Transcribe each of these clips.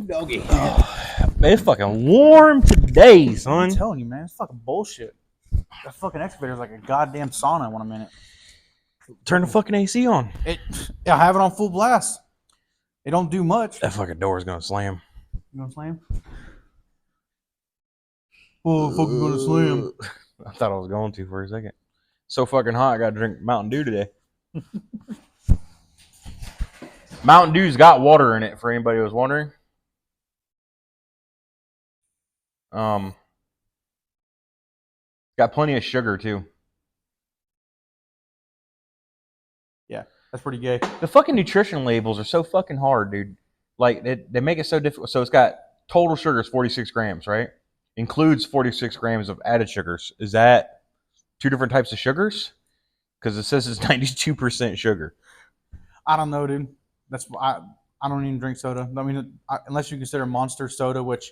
Doggy. Man, it's fucking warm today, son. I'm telling you, man, it's fucking bullshit. That fucking excavator's like a goddamn sauna in 1 minute. Turn the fucking AC on. I have it on full blast. It don't do much. That fucking door is gonna slam. You know what I'm saying? Oh, fucking gonna slam. I thought I was going to for a second. So fucking hot, I gotta drink Mountain Dew today. Mountain Dew's got water in it, for anybody who was wondering. Got plenty of sugar too. Yeah, that's pretty gay. The fucking nutrition labels are so fucking hard, dude. Like they make it so difficult. So it's got total sugar is 46 grams, right? Includes 46 grams of added sugars. Is that two different types of sugars? Because it says it's 92% sugar. I don't know, dude. I don't even drink soda. I mean, unless you consider Monster soda, which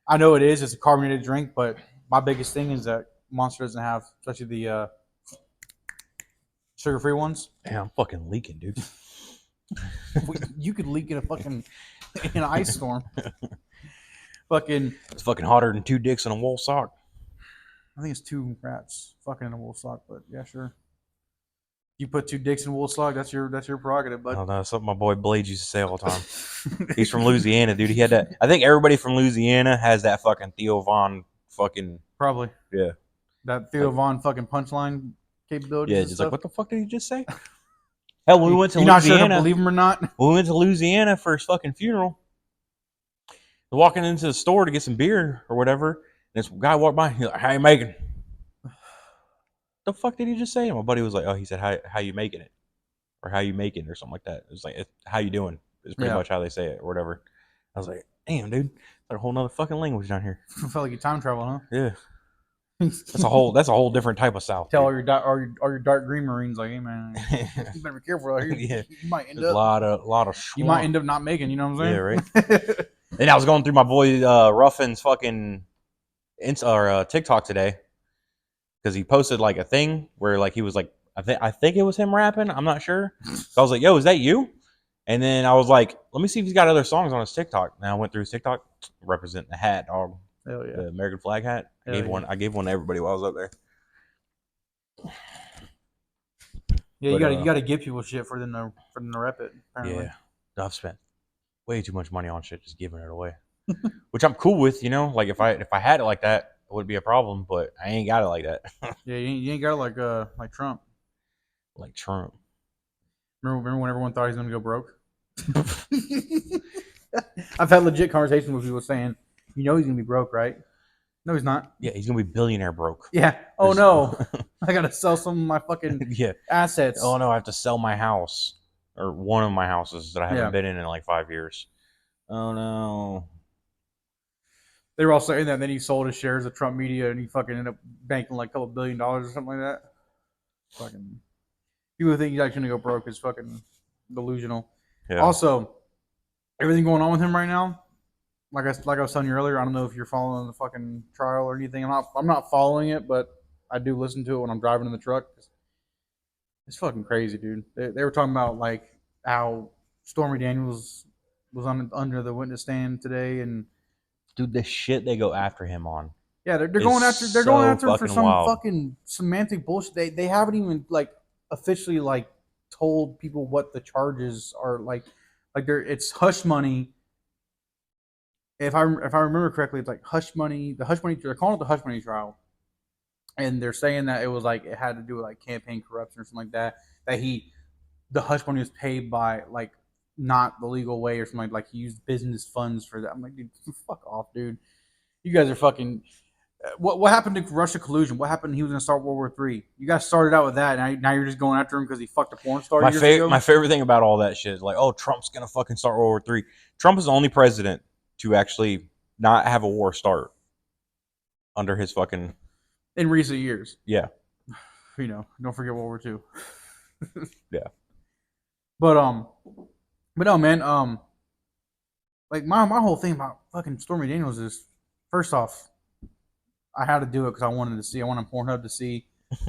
I know it is. It's a carbonated drink, but my biggest thing is that Monster doesn't have, especially the sugar-free ones. Yeah, I'm fucking leaking, dude. You could leak in in an ice storm. It's fucking hotter than two dicks in a wool sock. I think it's two rats fucking in a wool sock, but yeah, sure. You put two dicks in a wool sock, that's your prerogative, bud. Oh, no, that's something my boy Blade used to say all the time. He's from Louisiana, dude. He had that. I think everybody from Louisiana has that fucking Theo Von fucking. Probably. Yeah. That Theo Von fucking punchline capability. Yeah, just like, what the fuck did he just say? Hell, when we went to You're Louisiana. Not sure to believe him or not? When we went to Louisiana for his fucking funeral. Walking into the store to get some beer or whatever, and this guy walked by. He's like, "How you making?" The fuck did he just say? And my buddy was like, "Oh, he said how you making it, or how you making it, or something like that." It was like, how you doing? It's pretty much how they say it or whatever. I was like, damn, dude, that's a whole nother fucking language down here. Felt like you time travel, huh? Yeah. That's a whole different type of South. Tell all your dark green Marines like, hey man, you better be careful out here. Yeah. You might end up a lot of you might end up not making. You know what I'm saying? Yeah, right. And I was going through my boy Ruffin's fucking TikTok today because he posted like a thing where like he was like I think it was him rapping. I'm not sure. So I was like, "Yo, is that you?" And then I was like, "Let me see if he's got other songs on his TikTok." And I went through his TikTok, representing the hat, dog. Hell yeah. The American flag hat. I gave one to everybody while I was up there. Yeah, you got to give people shit for them to rep it. Apparently. Yeah, I've spent way too much money on shit just giving it away, which I'm cool with. You know, like if I had it like that, it would be a problem. But I ain't got it like that. Yeah, you ain't got it like Trump. Like Trump. Remember when everyone thought he was gonna go broke? I've had legit conversations with people saying, "You know he's gonna be broke, right?" No, he's not. Yeah, he's gonna be billionaire broke. Yeah. Oh no, I gotta sell some of my fucking assets. Oh no, I have to sell my house or one of my houses that I haven't been in like 5 years. Oh no. They were all saying that. And then he sold his shares of Trump Media, and he fucking ended up banking like a couple $1 billion or something like that. Fucking people think he's actually gonna go broke is fucking delusional. Yeah. Also, everything going on with him right now. Like I was telling you earlier, I don't know if you're following the fucking trial or anything. I'm not following it, but I do listen to it when I'm driving in the truck. It's fucking crazy, dude. They were talking about like how Stormy Daniels was under the witness stand today, and dude, the shit they go after him on. Yeah, they're going after him for some fucking semantic bullshit. They haven't even like officially like told people what the charges are like it's hush money. If I remember correctly, it's like hush money. The hush money, they're calling it the hush money trial, and they're saying that it was like it had to do with like campaign corruption or something like that. That the hush money was paid by like not the legal way or something like he used business funds for that. I'm like, dude, fuck off, dude. You guys are fucking. What happened to Russia collusion? What happened? He was going to start World War III. You guys started out with that. Now you're just going after him because he fucked a porn star. My favorite thing about all that shit is like, oh, Trump's going to fucking start World War III. Trump is the only president to actually not have a war start under his fucking... In recent years. Yeah. You know, don't forget World War II. Yeah. But no, man. Like my whole thing about fucking Stormy Daniels is, first off, I had to do it because I wanted Pornhub to see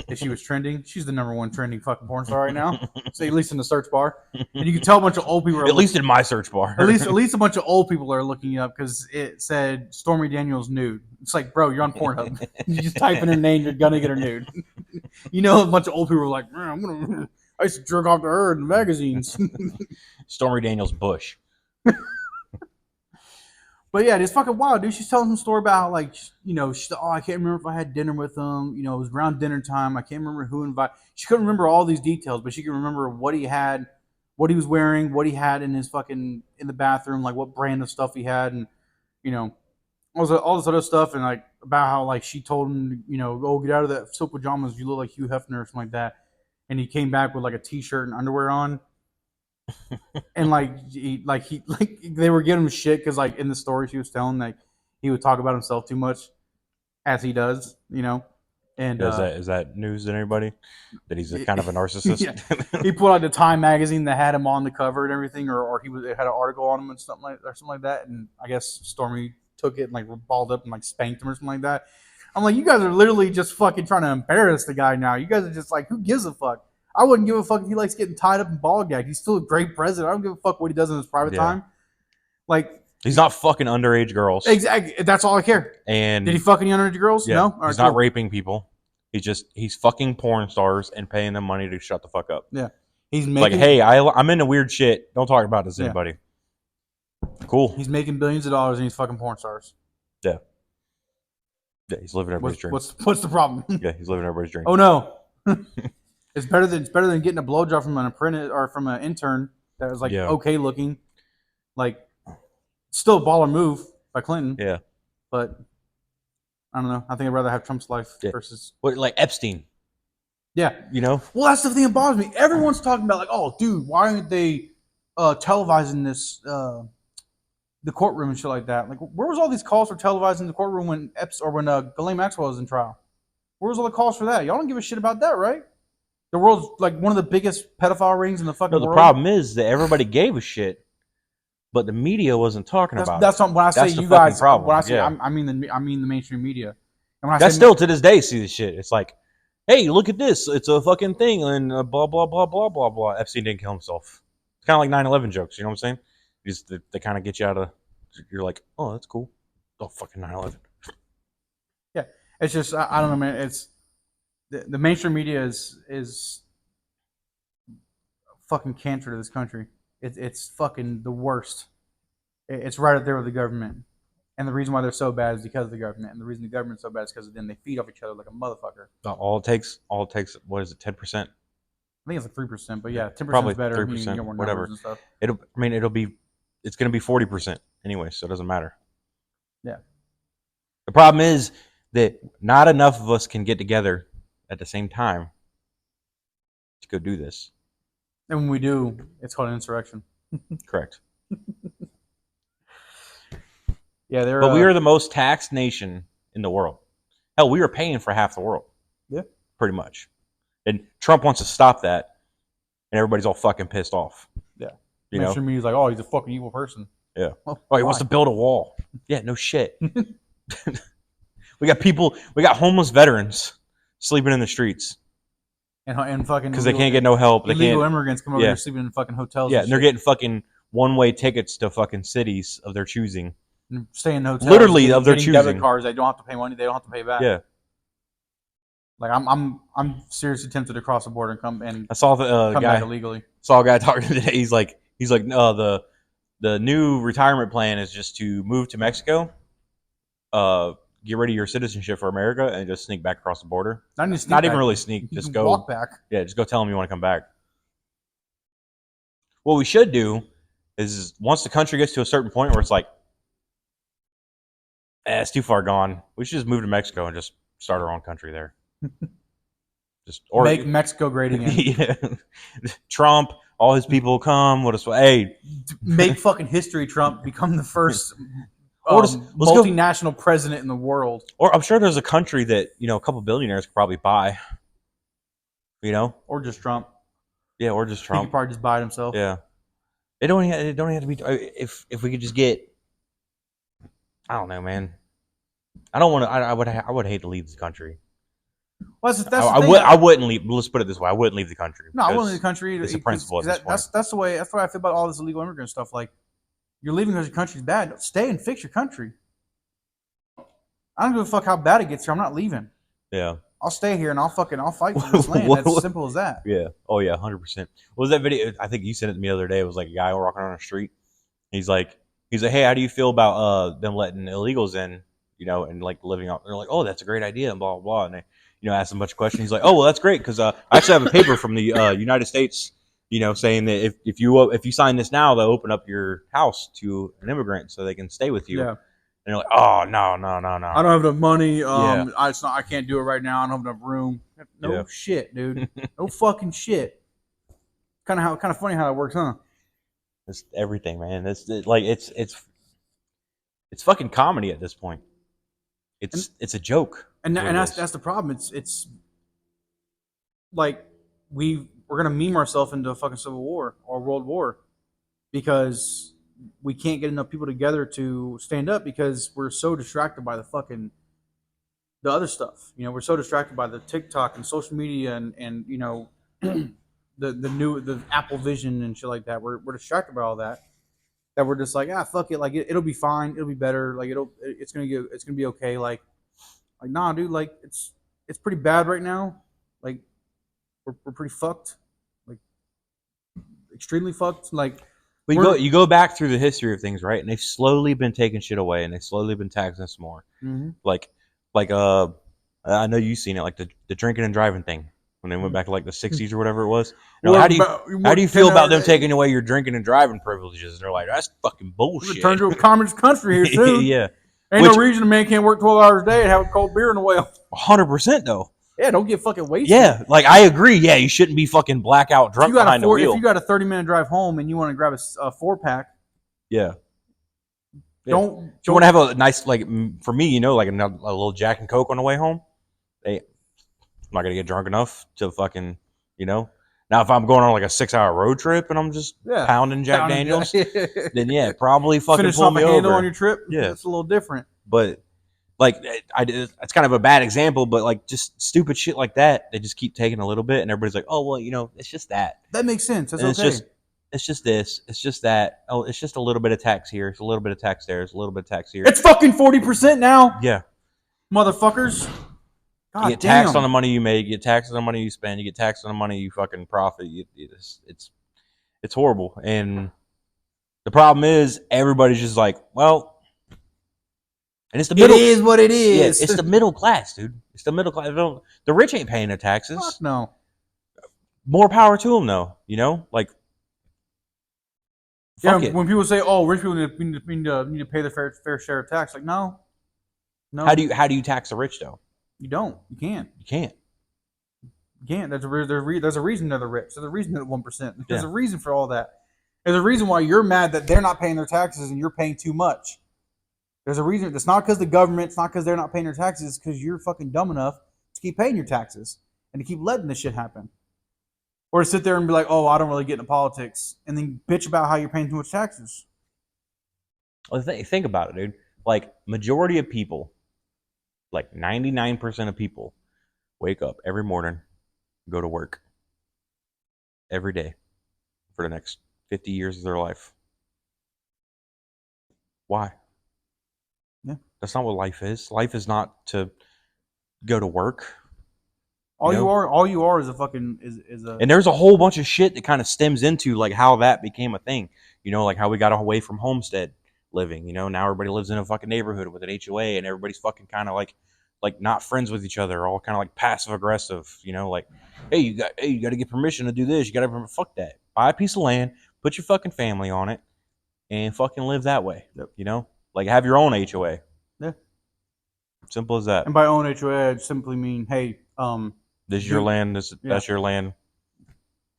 if she was trending. She's the #1 trending fucking porn star right now. So at least in the search bar, and you can tell a bunch of old people are At least in my search bar. at least a bunch of old people are looking it up because it said Stormy Daniels nude. It's like, bro, you're on Pornhub. You just type in her name, you're gonna get her nude. You know, a bunch of old people are like, man, I used to jerk off to her in magazines. Stormy Daniels Bush. But yeah, it's fucking wild, dude. She's telling some story about how, like, you know, I can't remember if I had dinner with him. You know, it was around dinner time. I can't remember who invited. She couldn't remember all these details, but she can remember what he had, what he was wearing, what he had in his fucking in the bathroom, like what brand of stuff he had, and you know, all this other stuff, and like about how like she told him, you know, oh, get out of that silk pajamas, you look like Hugh Hefner or something like that, and he came back with like a t-shirt and underwear on. And like they were giving him shit because like in the story she was telling, like he would talk about himself too much, as he does, you know. And is that news to anybody that he's a kind of a narcissist? Yeah. He put out the Time magazine that had him on the cover and everything, or it had an article on him and something like that. And I guess Stormy took it and like balled up and like spanked him or something like that. I'm like, you guys are literally just fucking trying to embarrass the guy now. You guys are just like, who gives a fuck? I wouldn't give a fuck if he likes getting tied up and ball gagged. He's still a great president. I don't give a fuck what he does in his private time. Like, he's not fucking underage girls. Exactly. That's all I care. And did he fuck any underage girls? Yeah, no. All he's not raping people. He's fucking porn stars and paying them money to shut the fuck up. Yeah. He's making, like, hey, I'm into weird shit. Don't talk about this to anybody. Cool. He's making billions of dollars and he's fucking porn stars. Yeah. Yeah, he's living everybody's dream. What's the problem? Yeah, he's living everybody's dream. Oh no. It's better than getting a blowjob from an apprentice or from an intern that was like okay looking. Like, still a baller move by Clinton. Yeah. But I don't know. I think I'd rather have Trump's life versus like Epstein. Yeah. You know? Well, that's the thing that bothers me. Everyone's talking about like, oh, dude, why aren't they televising this the courtroom and shit like that? Like, where was all these calls for televising the courtroom when Ghislaine Maxwell was in trial? Where was all the calls for that? Y'all don't give a shit about that, right? The world's like one of the biggest pedophile rings in the fucking world. The problem is that everybody gave a shit, but the media wasn't talking about it. That's not when I say you guys. Problem. When I say I mean the mainstream media. And when I still to this day see this shit. It's like, hey, look at this. It's a fucking thing, and blah blah blah blah blah blah. Epstein didn't kill himself. It's kind of like 9/11 jokes. You know what I'm saying? They kind of get you out of. You're like, oh, that's cool. Oh, fucking 9/11. Yeah, it's just I don't know, man. It's the mainstream media is fucking cancer to this country. It's fucking the worst. It's right up there with the government. And the reason why they're so bad is because of the government. And the reason the government's so bad is because of them. They feed off each other like a motherfucker. All it takes, what is it, 10%? I think it's like 3%, but yeah, 10% probably is better. 3%, whatever. And stuff. It's going to be 40% anyway, so it doesn't matter. Yeah. The problem is that not enough of us can get together at the same time to go do this. And when we do, it's called an insurrection. Correct. Yeah, but we are the most taxed nation in the world. Hell, we are paying for half the world. Yeah. Pretty much. And Trump wants to stop that, and everybody's all fucking pissed off. Yeah. You know? He's like, oh, he's a fucking evil person. Yeah. Well, he wants to build a wall. Yeah, no shit. We got homeless veterans sleeping in the streets. And fucking because they can't get no help. Illegal immigrants come over here sleeping in fucking hotels. Yeah, and they're getting fucking one-way tickets to fucking cities of their choosing. And stay in hotels. Literally of their choosing. Debit cards. They don't have to pay money. They don't have to pay back. Yeah. Like I'm seriously tempted to cross the border and come I saw the come guy back illegally. Saw a guy talking today. He's like no, the new retirement plan is just to move to Mexico, get rid of your citizenship for America, and just sneak back across the border. Not even really sneak. Just go walk back. Yeah, just go tell them you want to come back. What we should do is once the country gets to a certain point where it's like, it's too far gone, we should just move to Mexico and just start our own country there. Or make Mexico great again. Yeah. Trump, all his people come. Make fucking history. Trump become the first multinational president in the world. Or I'm sure there's a country that a couple billionaires could probably buy. Or just Trump. Yeah, or just Trump. He could probably just buy it himself. Yeah. It don't have to be. If we could just get. I don't know, man. I don't want to. I would hate to leave this country. Well, that's the I thing. wouldn't leave. Let's put it this way: I wouldn't leave the country. No, I wouldn't leave the country. It's a principle at this point. That's the way. That's why I feel about all this illegal immigrant stuff. Like, you're leaving because your country's bad. Stay and fix your country. I don't give a fuck how bad it gets here. I'm not leaving. Yeah. I'll stay here and I'll fight for this land. That's as simple as that. Yeah. Oh yeah, 100%. What was that video? I think you sent it to me the other day. It was like a guy walking around the street. He's like, hey, how do you feel about them letting illegals in? You know, and like living out. They're like, oh, that's a great idea, and blah blah blah. And they, ask him a bunch of questions. He's like, oh, well, that's great because I actually have a paper from the United States, saying that if you sign this now, they'll open up your house to an immigrant so they can stay with you. Yeah. And you're like, oh no. I don't have enough money. I can't do it right now. I don't have enough room. No shit, dude. No fucking shit. Kind of funny how that works, huh? It's everything, man. It's fucking comedy at this point. It's a joke. And that's the problem. It's like we're gonna meme ourselves into a fucking civil war or world war because we can't get enough people together to stand up because we're so distracted by the other stuff. We're so distracted by the TikTok and social media and the Apple Vision and shit like that. We're distracted by all that we're just like, fuck it, like it'll be fine, it'll be better, like it's gonna be okay. Like nah, dude, like it's pretty bad right now. Like we're pretty fucked, like extremely fucked. Like you go back through the history of things, right? And they've slowly been taking shit away, and they've slowly been taxing us more. Mm-hmm. Like I know you've seen it, like the drinking and driving thing when they went back to like the 60s or whatever it was. How do you feel about them taking away your drinking and driving privileges? And they're like, that's fucking bullshit. Turn to a communist country here soon. Yeah. Ain't no reason a man can't work 12 hours a day and have a cold beer in the well. 100% though. Yeah, don't get fucking wasted. Yeah, like I agree. Yeah, you shouldn't be fucking blackout drunk behind the wheel. If you got a 30-minute drive home and you want to grab a 4-pack, yeah. Don't you want to have a nice, like for me, like a little Jack and Coke on the way home? I'm not gonna get drunk enough to fucking, Now, if I'm going on like a 6-hour road trip and I'm just pounding Jack Daniels, then probably fucking finish pull me a handle over on your trip. Yeah, it's a little different. But like, it's kind of a bad example, but like just stupid shit like that, they just keep taking a little bit, and everybody's like, oh well, it's just that. That makes sense. That's and okay. It's just this. It's just that. Oh, it's just a little bit of tax here. It's a little bit of tax there. It's a little bit of tax here. It's fucking 40% now. Yeah, motherfuckers. God you get taxed on the money you make. You get taxed on the money you spend. You get taxed on the money you fucking profit. It's horrible. And the problem is everybody's just like, well, and it's the middle. It is what it is. Yeah, it's the middle class, dude. It's the middle class. The rich ain't paying their taxes. Fuck no. More power to them, though. Like. Yeah, when people say, "Oh, rich people need to pay their fair share of tax," like no. How do you tax the rich though? You don't. You can't. You can't. You can't. There's a reason they're the rich. There's a reason they're 1%. There's a reason for all that. There's a reason why you're mad that they're not paying their taxes and you're paying too much. There's a reason. It's not because the government. It's not because they're not paying their taxes. It's because you're fucking dumb enough to keep paying your taxes and to keep letting this shit happen. Or to sit there and be like, oh, I don't really get into politics, and then bitch about how you're paying too much taxes. Well, think about it, dude. Like, majority of people, like 99% of people, wake up every morning, go to work every day for the next 50 years of their life. Why? Yeah. That's not what life is. Life is not to go to work. All you are is a fucking is a. And there's a whole bunch of shit that kind of stems into like how that became a thing. Like how we got away from homestead living. Now everybody lives in a fucking neighborhood with an HOA, and everybody's fucking kind of like not friends with each other, all kind of like passive aggressive. Like, hey, you got to get permission to do this. You got to fuck that. Buy a piece of land, put your fucking family on it, and fucking live that way. Yep. Like have your own HOA. Yeah. Simple as that. And by own HOA, I simply mean, hey, this is your land. That's your land.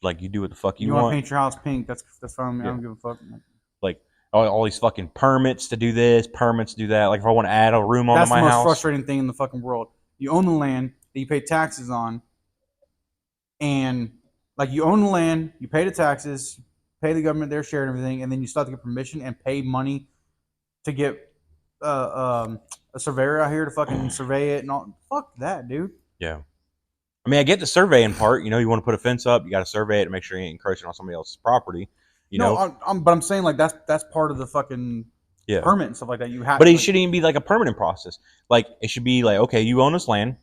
Like you do what the fuck you want. You want to paint your house pink? That's fine. I don't give a fuck. Like all these fucking permits to do this, permits to do that. Like if I want to add a room onto my house. That's the most frustrating thing in the fucking world. You own the land that you pay taxes on, and like you own the land, you pay the taxes, pay the government their share and everything, and then you still have to get permission and pay money to get a surveyor out here to fucking survey it and all. Fuck that, dude. Yeah. I mean, I get the surveying part. You know, you want to put a fence up, you got to survey it to make sure you ain't encroaching on somebody else's property. You know, but I'm saying like that's part of the fucking yeah. permit and stuff like that. You have, but it shouldn't even be like a permanent process. Like it should be like, okay, you own this land,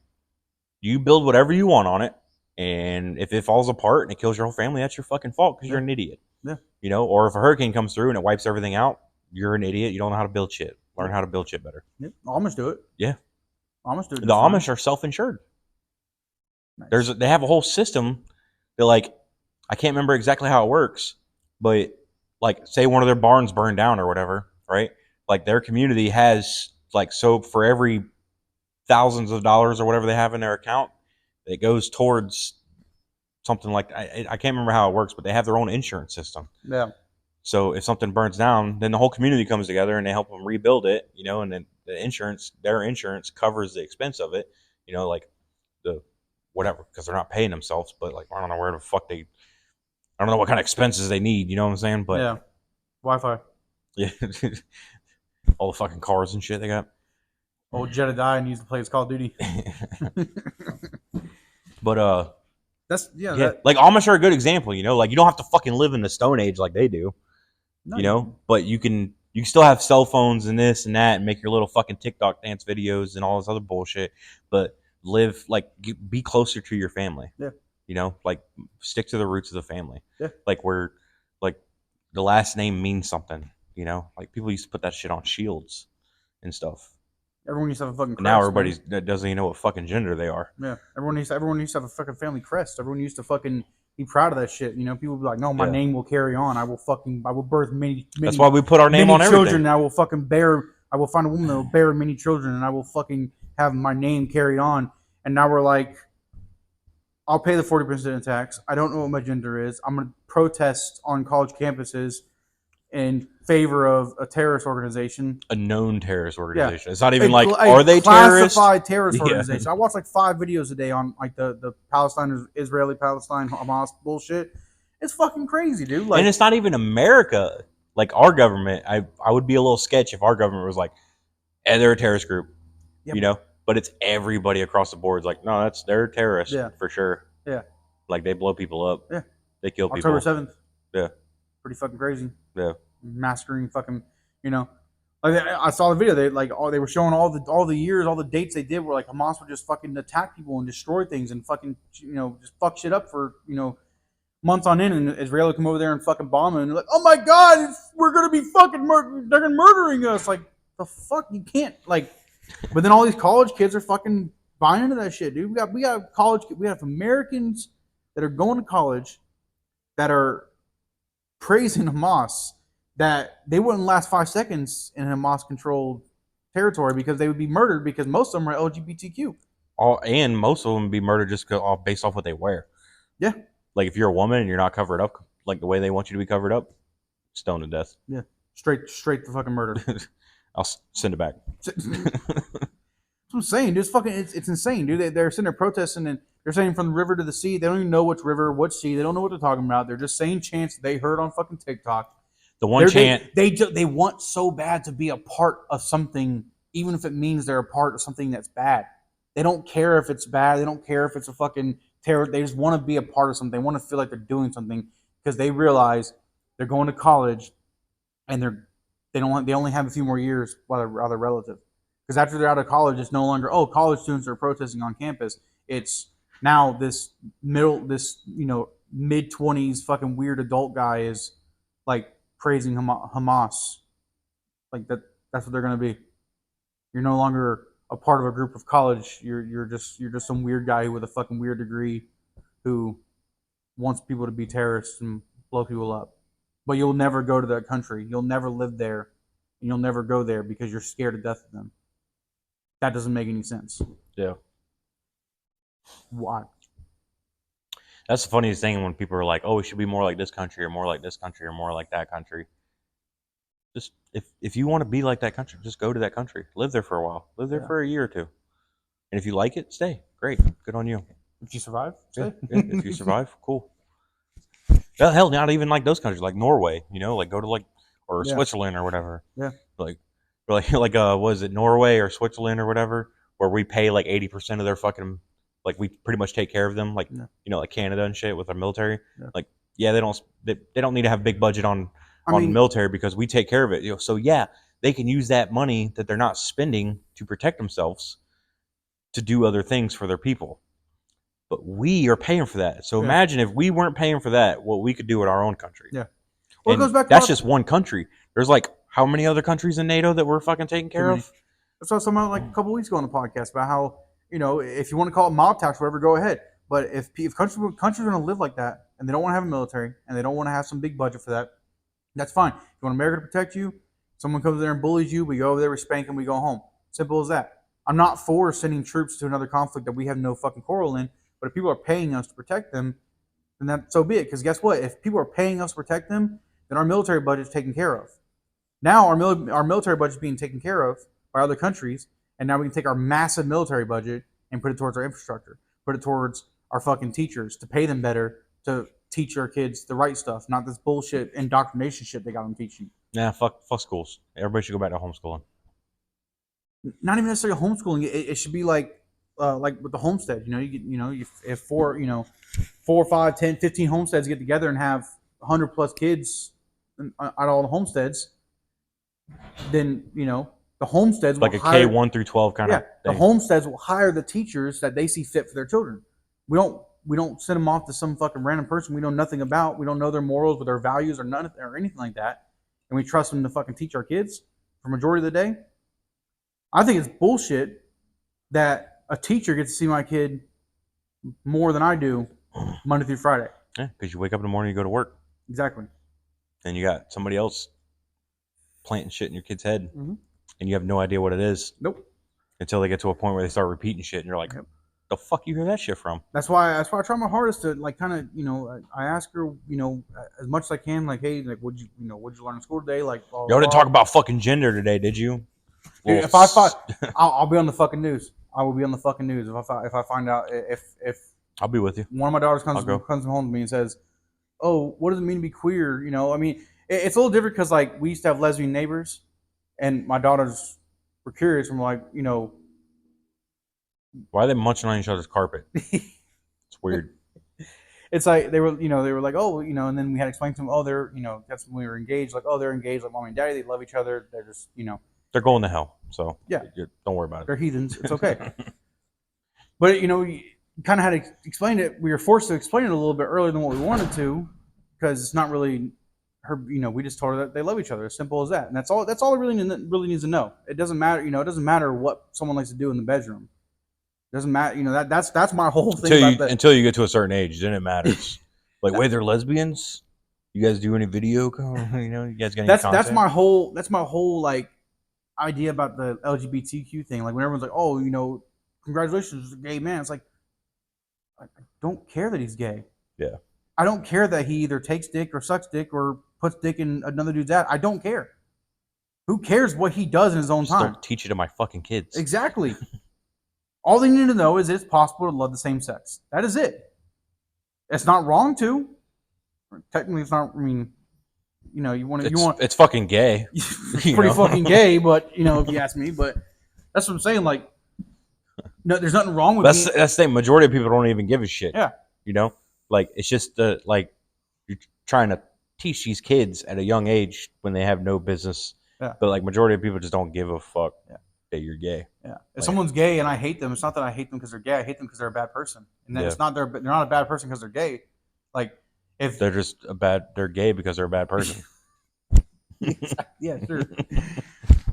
you build whatever you want on it, and if it falls apart and it kills your whole family, that's your fucking fault because you're an idiot. Yeah. You know, or if a hurricane comes through and it wipes everything out, you're an idiot. You don't know how to build shit. Learn how to build shit better. Yeah. Amish do it. Yeah. Amish do it. The Amish are self-insured. Nice. They have a whole system that, like, I can't remember exactly how it works, but like, say one of their barns burned down or whatever, right? Like their community has like, so for every thousands of dollars or whatever they have in their account, it goes towards something like, I can't remember how it works, but they have their own insurance system. Yeah. So if something burns down, then the whole community comes together and they help them rebuild it, you know, and then their insurance covers the expense of it, you know, like the whatever, because they're not paying themselves, but like, I don't know where the fuck I don't know what kind of expenses they need, you know what I'm saying? But yeah, Wi-Fi. Yeah. All the fucking cars and shit they got. Old Jedediah needs to play his Call of Duty. But that's like Amish are a good example, you know, like you don't have to fucking live in the Stone Age like they do. No, you know, but you can still have cell phones and this and that and make your little fucking TikTok dance videos and all this other bullshit, but live like, be closer to your family. Yeah. You know, like stick to the roots of the family. Yeah. Like where, like the last name means something, you know, like people used to put that shit on shields and stuff. Everyone used to have a fucking crest. Now everybody doesn't even know what fucking gender they are. Yeah. Everyone used to have a fucking family crest. Everyone used to fucking be proud of that shit. You know, people would be like, no, my name will carry on. I will birth many. That's why we put our name on everything. Children, and I will fucking I will find a woman that will bear many children, and I will fucking have my name carried on. And now we're like, I'll pay the 40% tax. I don't know what my gender is. I'm going to protest on college campuses in favor of a terrorist organization. A known terrorist organization. Yeah. It's not even like, are they terrorists? Classified terrorist organization. I watch like 5 videos a day on like the Israeli-Palestine, Hamas bullshit. It's fucking crazy, dude. Like, and it's not even America. Like our government, I would be a little sketch if our government was like, they're a terrorist group, you know? But it's everybody across the board. It's like, no, they're terrorists for sure. Yeah. Like they blow people up. Yeah. They kill people. October 7th. Yeah. Pretty fucking crazy. Yeah. Massacring fucking, you know. Like I saw the video. They were showing all the years, all the dates they did where like Hamas would just fucking attack people and destroy things and fucking, you know, just fuck shit up for, you know, months on end, and Israel would come over there and fucking bomb it, and they're like, oh my god, we're gonna be fucking they're murdering us. Like, the fuck, you can't, like. But then all these college kids are fucking buying into that shit, dude. We got college, we have Americans that are going to college that are praising Hamas, that they wouldn't last 5 seconds in Hamas controlled territory because they would be murdered because most of them are LGBTQ. And most of them would be murdered just based off what they wear. Yeah. Like if you're a woman and you're not covered up like the way they want you to be covered up, stoned to death. Yeah. Straight to fucking murder. I'll send it back. That's what I'm saying, dude. It's insane, dude. They're sitting there protesting, and they're saying from the river to the sea. They don't even know which river, which sea. They don't know what they're talking about. They're just saying chants they heard on fucking TikTok. The one chant they want so bad to be a part of something, even if it means they're a part of something that's bad. They don't care if it's bad. They don't care if it's a fucking terror. They just want to be a part of something. They want to feel like they're doing something because they realize they're going to college, and they only have a few more years while they're relative. Because after they're out of college, it's no longer, oh, college students are protesting on campus. It's now this mid-20s fucking weird adult guy is like praising Hamas. Like that's what they're gonna be. You're no longer a part of a group of college. You're just some weird guy with a fucking weird degree who wants people to be terrorists and blow people up. But you'll never go to that country. You'll never live there. And you'll never go there because you're scared to death of them. That doesn't make any sense. Yeah. Why? That's the funniest thing when people are like, oh, we should be more like this country or more like this country or more like that country. Just if you want to be like that country, just go to that country. Live there for a while. Live there for a year or two. And if you like it, stay. Great. Good on you. If you survive, stay. Yeah. If you survive, cool. Hell, not even like those countries, like Norway, you know, like go to like, or Switzerland or whatever. Yeah. Like was it Norway or Switzerland or whatever, where we pay like 80% of their fucking like we pretty much take care of them, like like Canada and shit with our military. Like, yeah, they don't need to have a big budget on military because we take care of it. So yeah, they can use that money that they're not spending to protect themselves to do other things for their people. But we are paying for that. So imagine if we weren't paying for that, what we could do in our own country. Yeah. Well, it goes back to that's just one country. There's like how many other countries in NATO that we're fucking taking care of? That's what someone like a couple weeks ago on the podcast about how, if you want to call it mob tax, whatever, go ahead. But if countries are going to live like that and they don't want to have a military and they don't want to have some big budget for that, that's fine. If you want America to protect you, someone comes there and bullies you, we go over there, we spank them, we go home. Simple as that. I'm not for sending troops to another conflict that we have no fucking quarrel in, but if people are paying us to protect them, then that so be it. Because guess what? If people are paying us to protect them, then our military budget is taken care of. Now our military budget is being taken care of by other countries, and now we can take our massive military budget and put it towards our infrastructure, put it towards our fucking teachers to pay them better to teach our kids the right stuff, not this bullshit indoctrination shit they got them teaching. Nah, fuck schools. Everybody should go back to homeschooling. Not even necessarily homeschooling. It should be like with the homestead. If 4, 5, 10, 15 homesteads get together and have 100 plus kids at all the homesteads, then the homesteads like will a hire, K1 through 12 kind of thing. The homesteads will hire the teachers that they see fit for their children. We don't send them off to some fucking random person we know nothing about. We don't know their morals or their values or none or anything like that, and we trust them to fucking teach our kids for the majority of the day. I think it's bullshit that a teacher gets to see my kid more than I do Monday through Friday. Yeah, because you wake up in the morning, you go to work. Exactly. And you got somebody else planting shit in your kid's head, and you have no idea what it is. Nope. Until they get to a point where they start repeating shit, and you're like, the fuck you hear that shit from? That's why I try my hardest to like kind of I ask her as much as I can, like, hey, like what'd you learn in school today, like y'all didn't talk about fucking gender today, did you? Dude, if I'll be on the fucking news. I will be on the fucking news if I find out if I'll be with you. One of my daughters comes home to me and says, "Oh, what does it mean to be queer?" I mean, it's a little different because like we used to have lesbian neighbors, and my daughters were curious from like why are they munching on each other's carpet? It's weird. It's like they were like, oh, and then we had to explain to them, oh, they're that's when we were engaged, like, oh, they're engaged like mommy and daddy, they love each other, they're just they're going to hell, so yeah, don't worry about it. They're heathens. It's okay. But you kind of had to explain it. We were forced to explain it a little bit earlier than what we wanted to, because it's not really her. We just told her that they love each other. As simple as that, and that's all. That's all it really needs to know. It doesn't matter. It doesn't matter what someone likes to do in the bedroom. It doesn't matter. That's my whole thing. Until you get to a certain age, then it matters. Like, wait, they're lesbians. You guys do any video? You guys got any content? That's my whole like idea about the LGBTQ thing. Like when everyone's like, oh, congratulations, a gay man. It's like, I don't care that he's gay. Yeah. I don't care that he either takes dick or sucks dick or puts dick in another dude's ass. I don't care. Who cares what he does in his own time? Don't teach it to my fucking kids. Exactly. All they need to know is it's possible to love the same sex. That is it. It's not wrong to. Technically, it's not. I mean, it's fucking gay. It's pretty fucking gay, but if you ask me, but that's what I'm saying. Like, no, there's nothing wrong with that's the thing. Majority of people don't even give a shit. Yeah. Like it's just like you're trying to teach these kids at a young age when they have no business. Yeah. But like majority of people just don't give a fuck that you're gay. Yeah. If someone's gay and I hate them, it's not that I hate them because they're gay. I hate them because they're a bad person, and it's not they're not a bad person because they're gay. Like if they're just they're gay because they're a bad person. Yeah, sure.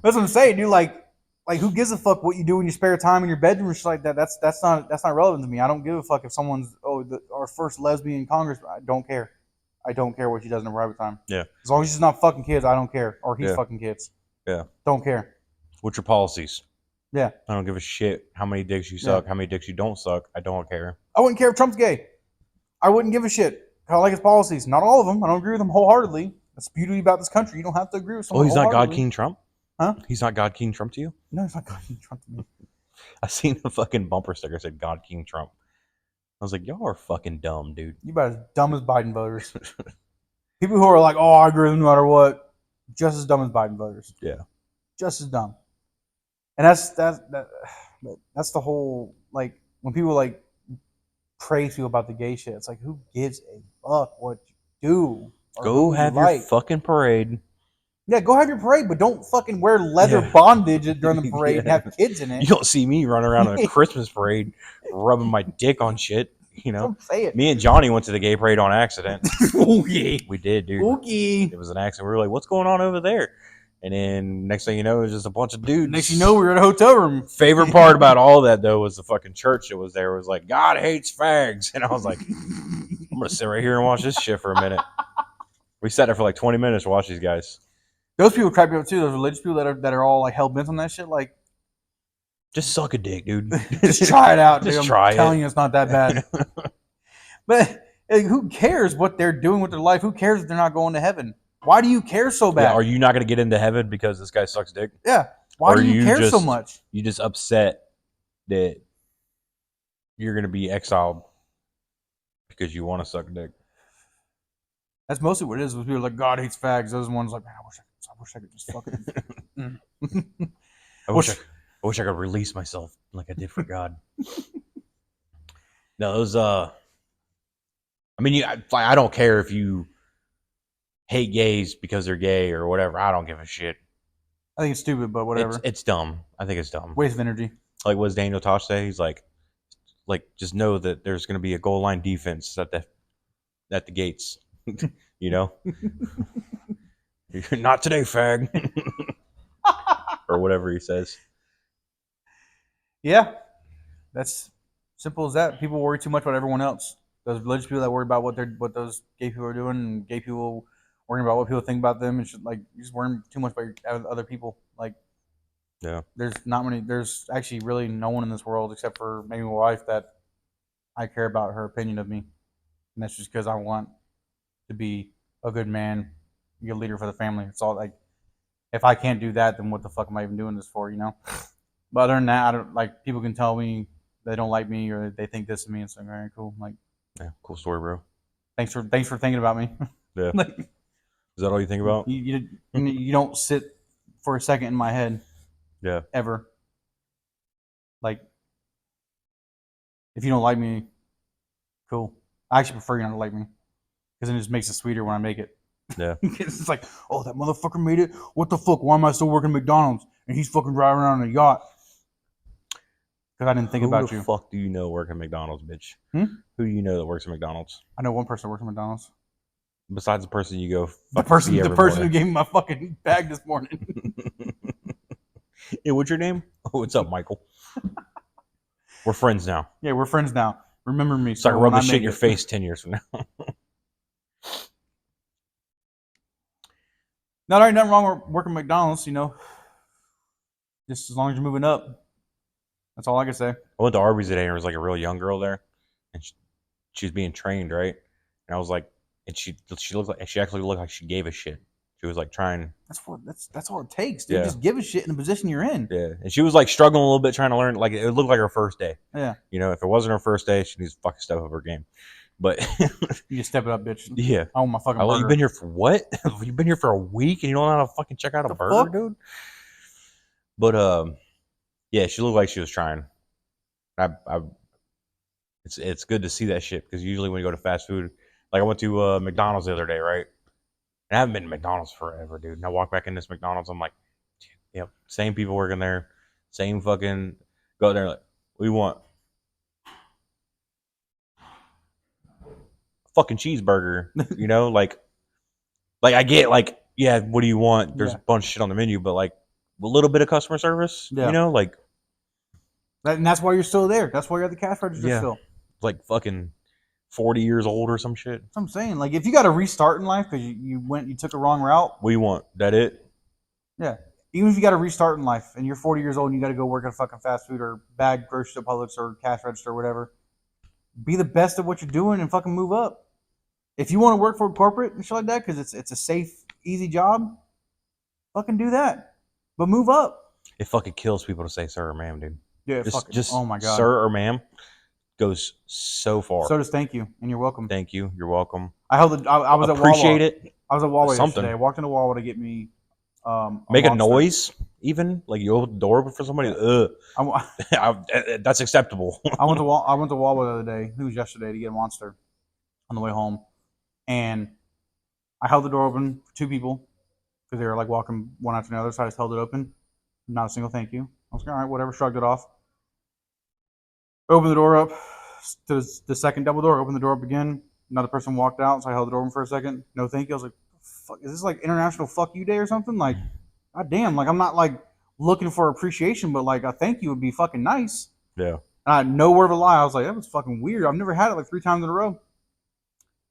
That's what I'm saying, dude. Like who gives a fuck what you do in your spare time in your bedroom or shit like that? That's not relevant to me. I don't give a fuck if someone's our first lesbian congressman. I don't care. I don't care what she does in her private time. Yeah. As long as she's not fucking kids, I don't care. Or he's fucking kids. Yeah. Don't care. What's your policies? Yeah. I don't give a shit how many dicks you suck, how many dicks you don't suck. I don't care. I wouldn't care if Trump's gay. I wouldn't give a shit. I like his policies. Not all of them. I don't agree with them wholeheartedly. That's the beauty about this country. You don't have to agree with someone. Oh, he's not God King Trump? Huh? He's not God King Trump to you? No, he's not God King Trump to me. I seen the fucking bumper sticker that said God King Trump. I was like, y'all are fucking dumb, dude. You about as dumb as Biden voters. People who are like, oh, I agree with them no matter what, just as dumb as Biden voters. Yeah. Just as dumb. And that's the whole, like, when people like praise you about the gay shit. It's like, who gives a fuck what you do? Go have your fucking parade. Yeah, go have your parade, but don't fucking wear leather bondage during the parade and have kids in it. You don't see me running around in a Christmas parade rubbing my dick on shit. You know, me and Johnny went to the gay parade on accident. Okay. We did, dude. Okay. It was an accident. We were like, what's going on over there? And then next thing you know, it was just a bunch of dudes. Next you know, we were in a hotel room. Favorite part about all that, though, was the fucking church that was there. It was like, God hates fags. And I was like, I'm going to sit right here and watch this shit for a minute. We sat there for like 20 minutes to watch these guys. Those people crack me up, too. Those religious people that are all like hell-bent on that shit. Like, just suck a dick, dude. Just try it out, dude. Just try I'm telling you, it's not that bad. But like, who cares what they're doing with their life? Who cares if they're not going to heaven? Why do you care so bad? Yeah, are you not going to get into heaven because this guy sucks dick? Yeah. Why do you care so much? You just upset that you're going to be exiled because you want to suck dick. That's mostly what it is. People are like, God hates fags. Those ones like, man, I wish I could just fucking. I wish I could release myself like I did for God. No, those. I mean, I don't care if you hate gays because they're gay or whatever. I don't give a shit. I think it's stupid, but whatever. It's dumb. I think it's dumb. Waste of energy. Like, what does Daniel Tosh say? He's like, just know that there's going to be a goal line defense at the gates. You know, not today, fag, or whatever he says. Yeah, that's simple as that. People worry too much about everyone else. Those religious people that worry about what those gay people are doing, and gay people worrying about what people think about them, and shit, like, you just worry too much about other people. Like, yeah, there's actually really no one in this world except for maybe my wife that I care about her opinion of me, and that's just because I want to be a good man, be a leader for the family. It's all like, if I can't do that, then what the fuck am I even doing this for? You know. But other than that, I don't like, people can tell me they don't like me or they think this of me. It's like, all right, cool. Like, yeah, cool story, bro. Thanks for thinking about me. Yeah. Like, is that all you think about? You don't sit for a second in my head. Yeah. Ever. Like, if you don't like me, cool. I actually prefer you not to like me, because then it just makes it sweeter when I make it. Yeah. It's like, oh, that motherfucker made it. What the fuck? Why am I still working at McDonald's and he's fucking driving around on a yacht? Because I didn't think about you. Who the fuck do you know work at McDonald's, bitch? Who do you know that works at McDonald's? I know one person that works at McDonald's. Besides the person you go, the person who gave me my fucking bag this morning. Yeah, what's your name? Oh, what's up, Michael? We're friends now. Yeah, we're friends now. Remember me. So I can rub this shit in your face 10 years from now. No, there ain't nothing wrong with working at McDonald's, you know. Just as long as you're moving up. That's all I can say. I went to Arby's today and there was like a real young girl there. And she was being trained, right? And I was like, and she looked like, she actually looked like she gave a shit. She was like trying. That's all it takes, dude. Yeah. Just give a shit in the position you're in. Yeah. And she was like struggling a little bit trying to learn. Like, it looked like her first day. Yeah. You know, if it wasn't her first day, she needs to fucking step up her game. But you just step it up, bitch. Yeah. I want my fucking burger. You've been here for what? You've been here for a week and you don't know how to fucking check out a burger, dude? But yeah, she looked like she was trying. It's good to see that shit, because usually when you go to fast food, like I went to McDonald's the other day, right? And I haven't been to McDonald's forever, dude. And I walk back in this McDonald's, I'm like, yep, same people working there, same fucking, go there like, what do you want? Fucking cheeseburger, you know, like I get, like, yeah, what do you want? There's a bunch of shit on the menu, but like a little bit of customer service, you know, like. And that's why you're still there. That's why you're at the cash register still. Like fucking 40 years old or some shit. That's what I'm saying. Like, if you got to restart in life because you took a wrong route. What do you want? That it? Yeah. Even if you got to restart in life and you're 40 years old and you got to go work at a fucking fast food or bag grocery at Publix or cash register or whatever, be the best at what you're doing and fucking move up. If you want to work for a corporate and shit like that because it's a safe, easy job, fucking do that. But move up. It fucking kills people to say sir or ma'am, dude. Yeah, just oh my god, sir or ma'am goes so far. So does thank you, and you're welcome. Thank you, you're welcome. I was appreciate at Wawa. it. I was at Wawa yesterday. I walked into Wawa to get me make a noise. even like you open the door for somebody. That's acceptable. I went to Wawa the other day. It was yesterday to get a Monster on the way home, and I held the door open for two people because they were like walking one after another. So I just held it open. Not a single thank you. I was like, all right, whatever. Shrugged it off. Opened the door up to the second double door. Opened the door up again. Another person walked out, so I held the door open for a second. No thank you. I was like, fuck, is this like International Fuck You Day or something? Like, god damn, like I'm not like looking for appreciation, but like a thank you would be fucking nice. Yeah. No word of a lie. I was like, that was fucking weird. I've never had it like 3 times in a row.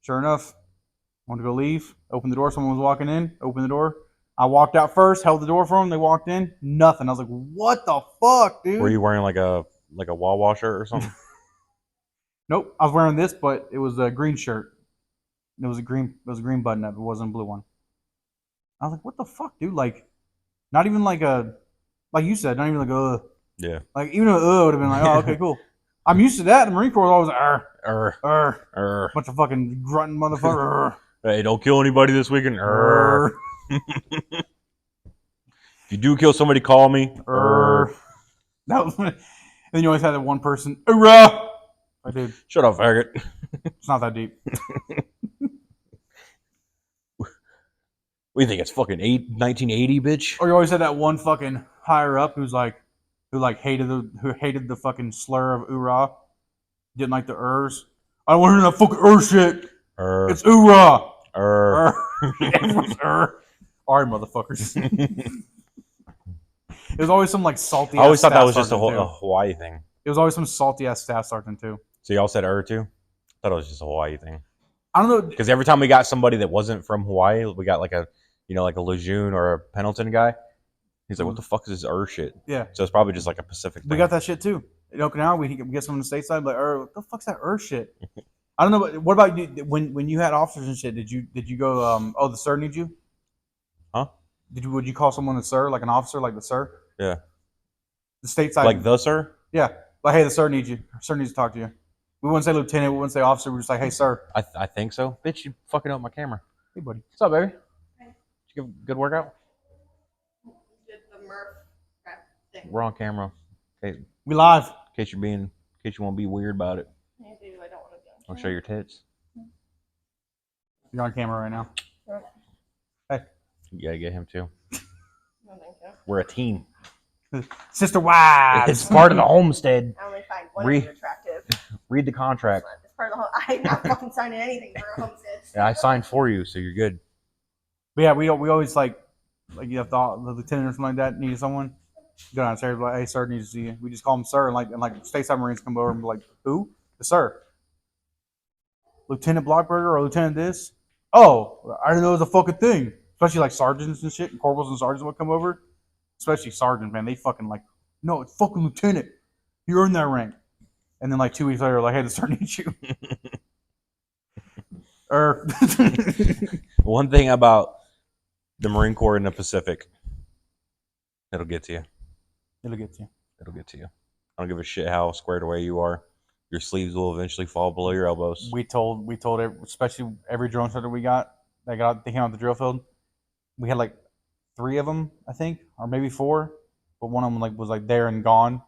Sure enough, I wanted to go leave. Opened the door. Someone was walking in. Opened the door. I walked out first. Held the door for them. They walked in. Nothing. I was like, what the fuck, dude? Were you wearing like a Wawa shirt or something? Nope. I was wearing this, but it was a green shirt. It was a green button up. It wasn't a blue one. I was like, what the fuck, dude? Like, not even like like you said, not even like Yeah. Like even a would have been like, oh, okay, cool. I'm used to that. The Marine Corps was always bunch of fucking grunting motherfucker. Hey, don't kill anybody this weekend. If you do kill somebody, call me. That was, and then you always had that one person. I did. Shut up, faggot. It's not that deep. What do you think? It's fucking 1980, bitch. Or you always had that one fucking higher up who hated the fucking slur of oorah. Didn't like the ers. I don't want to hear that fucking shit. It's oorah. Everyone's Alright, motherfuckers. It was always some like salty. I always thought that was just a Hawaii thing. It was always some salty ass staff sergeant too. So y'all said too? I thought it was just a Hawaii thing. I don't know, because every time we got somebody that wasn't from Hawaii, we got like a Lejeune or a Pendleton guy. He's like, what the fuck is this shit? Yeah. So it's probably just like a Pacific thing. We got that shit too. In Okinawa, we get some on the stateside, like, what the fuck's that shit? I don't know. But what about you? When you had officers and shit, did you go? The sir needs you? Huh? Would you call someone the sir, like an officer, like the sir? Yeah. The stateside, like the sir. Yeah, like hey, the sir needs you. The sir needs to talk to you. We wouldn't say lieutenant. We wouldn't say officer. We're just like, hey, sir. I think so. Bitch, you fucking up my camera. Hey, buddy. What's up, baby? Hey. Did you give a good workout? Did the Murph thing. We're on camera. Okay. We live. In case you want to be weird about it. I do. I don't want to be on I'll show your tits. You're on camera right now. camera. Hey. You gotta get him too. No, thank you. We're a team. Sister wives. It's part of the homestead. I only find one of you attractive. Read the contract. It's part of the whole. I'm not fucking signing anything for a homestead. Yeah, I signed for you, so you're good. But yeah, we always like you have the lieutenant or something like that needed someone. Go downstairs, like, hey, sir needs to see you. We just call him sir, and like stateside Marines come over and be like, who? The sir. Lieutenant Blockberger or Lieutenant this? Oh, I didn't know it was a fucking thing. Especially like sergeants and shit, and corporals and sergeants would come over. Especially sergeants, man. They fucking like, no, it's fucking lieutenant. You earned that rank. And then like 2 weeks later, like, hey, the sir needs you. One thing about the Marine Corps in the Pacific, it'll get to you. It'll get to you. It'll get to you. I don't give a shit how squared away you are. Your sleeves will eventually fall below your elbows. We told especially every drone instructor we got that came out the drill field. We had like 3 of them, I think, or maybe 4, but one of them was there and gone.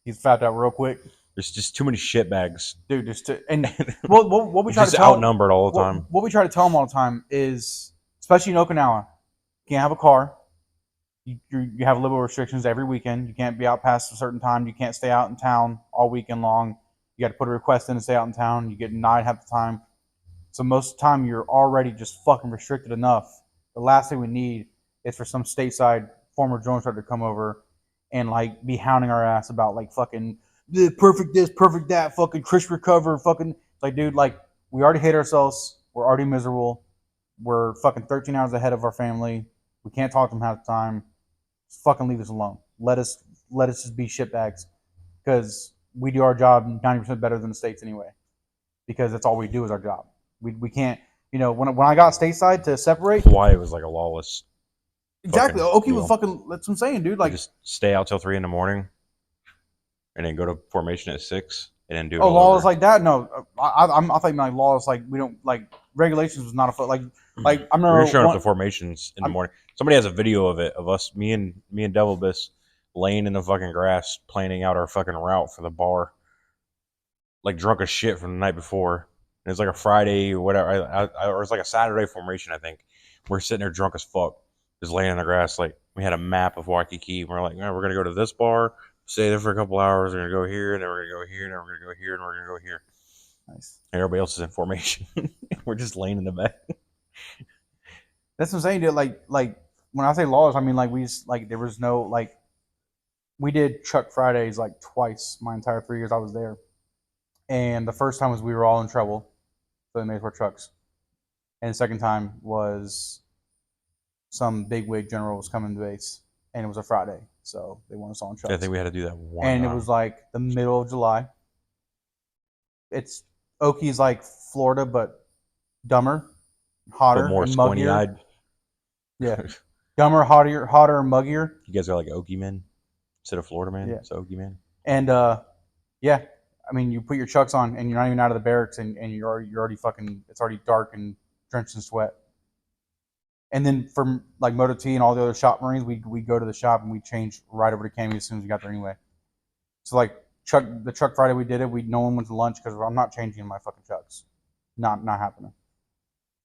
He's fapped out real quick. There's just too many shit bags, dude. What we try to tell outnumbered all the time. What we try to tell them all the time is, especially in Okinawa, you can't have a car. You have little restrictions every weekend. You can't be out past a certain time. You can't stay out in town all weekend long. You got to put a request in to stay out in town. You get denied half the time. So most of the time, you're already just fucking restricted enough. The last thing we need is for some stateside former drone instructor to come over and like be hounding our ass about like fucking the perfect this, perfect that, fucking crisp recover, fucking like, dude, like we already hate ourselves. We're already miserable. We're fucking 13 hours ahead of our family. We can't talk to them half the time. Just fucking leave us alone. Let us just be shitbags, because we do our job 90% better than the states anyway, because that's all we do is our job. We can't, when I got stateside to separate, Hawaii was like a lawless. Exactly. Oki was fucking. That's what I'm saying, dude. Like, just stay out till 3 a.m. and then go to formation at 6 and then do it. Oh, lawless like that? No, I thought like lawless like we don't like regulations was not a like Like I We remember were showing up one- to formations in the morning. Somebody has a video of it of us, me and Devil Biss, laying in the fucking grass, planning out our fucking route for the bar, like drunk as shit from the night before. And it was like a Friday or whatever, or it was like a Saturday formation, I think. We're sitting there drunk as fuck, just laying in the grass. Like we had a map of Waikiki. We're like, man, we're gonna go to this bar, stay there for a couple hours. We're gonna go here, and then we're gonna go here, and then we're gonna go here, and we're gonna go here. Nice. And everybody else is in formation. We're just laying in the bed. That's what I'm saying, dude. Like when I say laws, I mean like we just like there was no like we did Chuck Fridays like twice my entire 3 years I was there, and the first time was we were all in trouble, so they made for trucks, and the second time was some bigwig general was coming to base, and it was a Friday, so they wanted us all in trucks. I think we had to do that one. And it time. was like the middle of July. It's Oki's like Florida, but dumber, hotter, but more and squinty muggier. eyed. Yeah, dumber, hotter, and muggier. You guys are like Okie men instead of Florida man. Yeah. It's Okie man. And yeah, I mean, you put your chucks on, and you're not even out of the barracks, and you're already fucking. It's already dark and drenched in sweat. And then from like Moto T and all the other shop Marines, we go to the shop and we change right over to Cami as soon as we got there anyway. So like the Truck Friday we did it, no one went to lunch because I'm not changing my fucking chucks, not happening.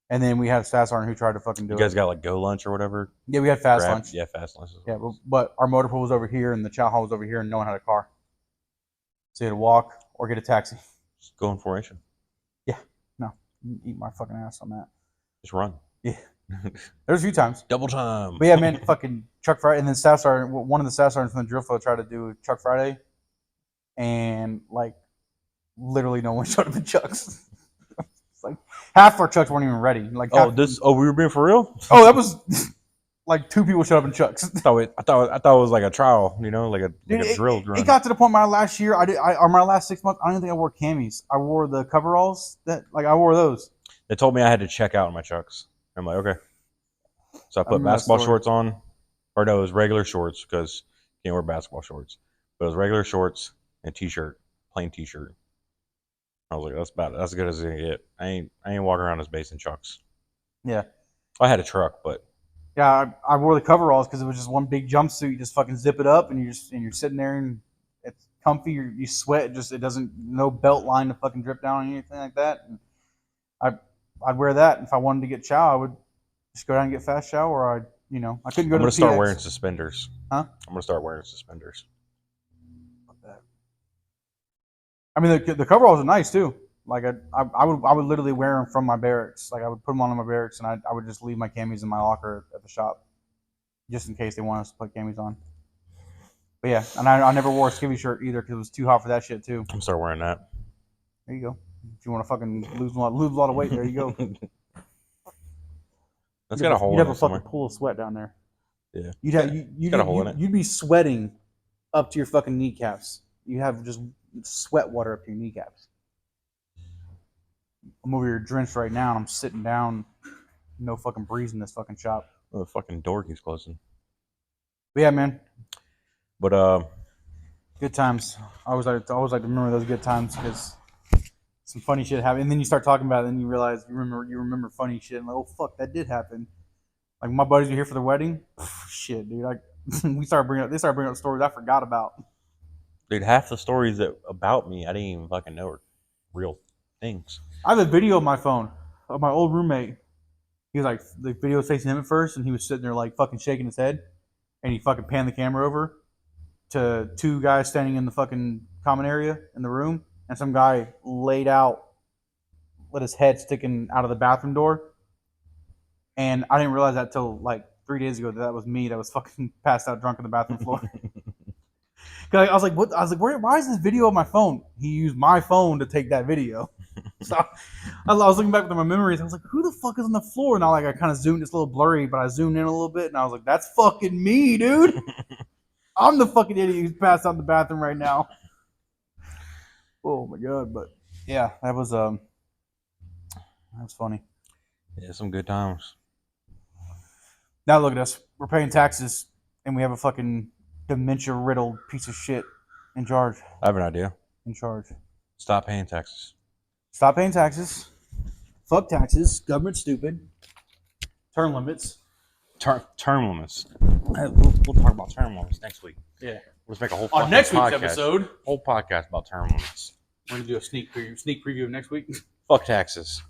And then we had a staff sergeant who tried to fucking do You it. guys got like go lunch or whatever. Yeah, we had fast Grab- lunch. Yeah, fast lunch. Yeah, but our motor pool was over here and the chow hall was over here, and no one had a car, so you had to walk or get a taxi. Just go in formation. Eat my fucking ass on that. Just run. Yeah. There's a few times. Double time. But yeah, man, fucking Chuck Friday, and then staff sergeant. One of the staff sergeants from the drill flow tried to do Chuck Friday, and like literally no one showed up in chucks. It's like half our chucks weren't even ready. Like Oh, half, we were being for real? oh, that was like 2 people showed up in chucks. I thought it was like a trial, like a Dude, drill run. It got to the point my last year, or my last 6 months, I don't even think I wore camis. I wore the coveralls I wore those. They told me I had to check out in my chucks. I'm like, okay. So I put remember that basketball story. shorts on, or no, it was regular shorts because you can't wear basketball shorts. But it was regular shorts and t-shirt, plain t-shirt. I was like, that's as good as it's gonna get. I ain't walking around this base in chucks. Yeah. I had a truck, but Yeah, I wore the coveralls because it was just one big jumpsuit. You just fucking zip it up, and you're sitting there, and it's comfy. You sweat. It doesn't no belt line to fucking drip down or anything like that. And I'd wear that. If I wanted to get chow, I would just go down and get fast chow, or I couldn't go I'm to gonna the start PX. wearing suspenders. Huh? I'm gonna start wearing suspenders. I mean, the coveralls are nice too. Like I would literally wear them from my barracks. Like I would put them on in my barracks, and I would just leave my camis in my locker at the shop, just in case they want us to put camis on. But yeah, and I never wore a skivvy shirt either because it was too hot for that shit too. I'm gonna start wearing that. There you go. If you want to fucking lose a lot of weight, there you go. That's got a hole You'd in have it a fucking somewhere. pool of sweat down there. Yeah. You'd got a hole in it. You'd be sweating up to your fucking kneecaps. You have just sweat water up to your kneecaps. I'm over here drenched right now, and I'm sitting down. No fucking breeze in this fucking shop. Oh, the fucking door keeps closing. But yeah, man, But good times. I always like to remember those good times because some funny shit happened. And then you start talking about it, and you realize you remember funny shit. And like, oh fuck, that did happen. Like my buddies were here for the wedding. Shit, dude. Like they started bringing up stories I forgot about. dude, half the stories about me I didn't even fucking know were real things. I have a video on my phone of my old roommate. He was like, the video was facing him at first, and he was sitting there like fucking shaking his head, and he fucking panned the camera over to 2 guys standing in the fucking common area in the room, and some guy laid out with his head sticking out of the bathroom door. And I didn't realize that till like 3 days ago that was me that was fucking passed out drunk on the bathroom floor. Cause I was like, what? I was like, why is this video on my phone? He used my phone to take that video. So I was looking back with my memories. I was like, who the fuck is on the floor? And I kind of zoomed. It's a little blurry, but I zoomed in a little bit, and I was like, that's fucking me, dude. I'm the fucking idiot who's passed out in the bathroom right now. Oh my god! But yeah, that was funny. Yeah, some good times. Now look at us. We're paying taxes, and we have a fucking dementia-riddled piece of shit in charge. I have an idea. In charge. Stop paying taxes. Stop paying taxes. Fuck taxes. Government's stupid. Term limits. Term limits. We'll talk about term limits next week. Yeah. Let's make a whole On next week's podcast, episode, whole podcast about term limits. we're gonna do a sneak preview of next week. Fuck taxes.